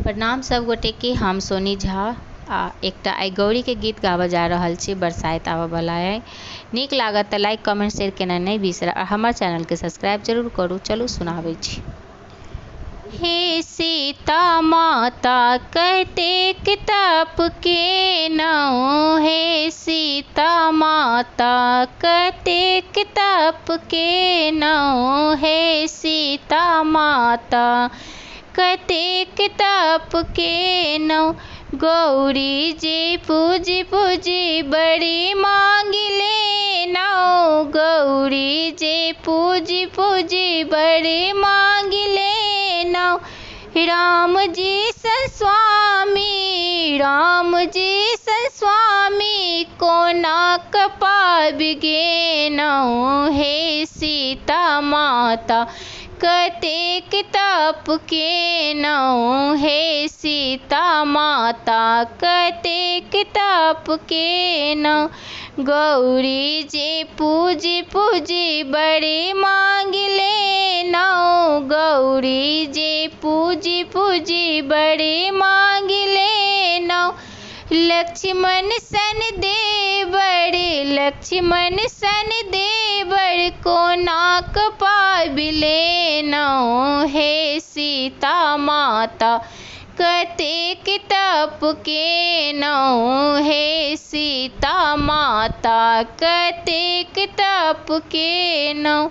प्रणाम सब गोटे के। हम सोनी झा एकटा आइ गौरी के गीत गाबऽ जा रहल छी। बरसाइत आबऽ वाला है। नीक लागत तऽ लाइक कमेंट शेयर केना नहीं बिसर। हमर चैनल के सब्सक्राइब जरूर करू। चलू सुनाबै छी। हे सीता माता कतेक तप केनहुँ, हे सीता माता कतेक तप केनहुँ, हे सीता माता कतेक तप केनहुँ। गौरी जी पूजी पूजी बड़ी मांग लेनहुँ, गौरी जी पूजी पूजी बड़ी मांग लेनहुँ। राम जी सन स्वामी, राम जी सन स्वामी कोना पाबि गेनहुँ, हे सीता माता कतेक तप केनहुँ, हे सीता माता कतेक तप केनहुँ। गौरी जी पूजी पूजी बड़ी मांग लेनहुँ, गौरी जी पूजी पूजी बड़ी मांग लेनहुँ। लक्ष्मण सन देवर, लक्ष्मण सन देवर कोना पाबि लेनहुँ, हे सीता माता कतेक तप केनहुँ, हे सीता माता कतेक तप केनहुँ।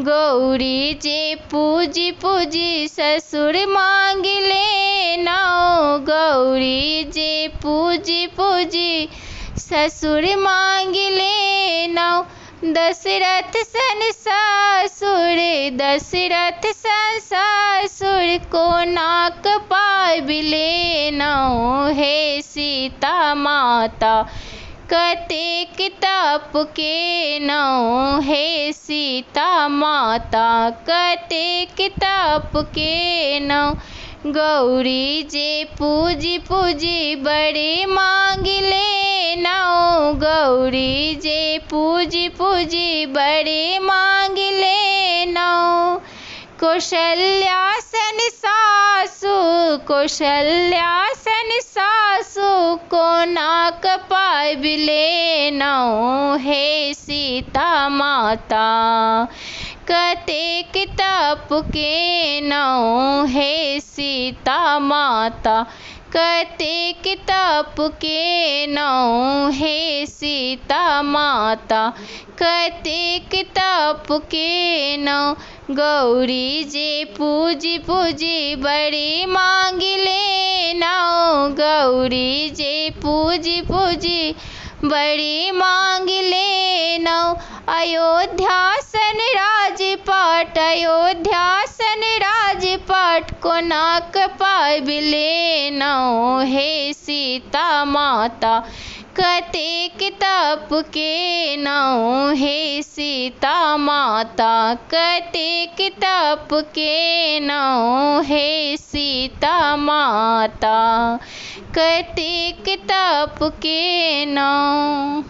गौरी जी पूजी पूजी ससुर मांग लेनहुँ, गौरी जी पूजी पूजी ससुर मांग लेनहुँ। दशरथ सन ससुर, दशरथ सन ससुर कोना पाबि लेनहुँ, हे सीता माता कतेक तप केनहुँ, हे सीता माता कतेक तप केनहुँ। गौरी जी पूजी पूजी बड़ी मांग लेनहुँ, गौरी जी पूजी पूजी बड़ी मांग लेनहुँ। कौशल्या सन सासु, कौशल्या सन सासु कोना पाबि लेनहुँ, हे सीता माता कतेक तप केनहुँ, हे सीता माता कतेक तप केनहुँ, हे सीता माता कतेक तप केनहुँ। गौरी जी पूजी पूजी बड़ी मांग लेनहुँ, गौरी जी पूजी पूजी बड़ी मांग लेनहुँ। अयोध्या सन राजपाट, अयोध्या सन राजपाट कोना पाबि लेनहुँ, हे सीता माता कतेक तप केनहुँ, हे सीता माता कतेक तप केनहुँ, हे सीता माता कतेक तप केनहुँ।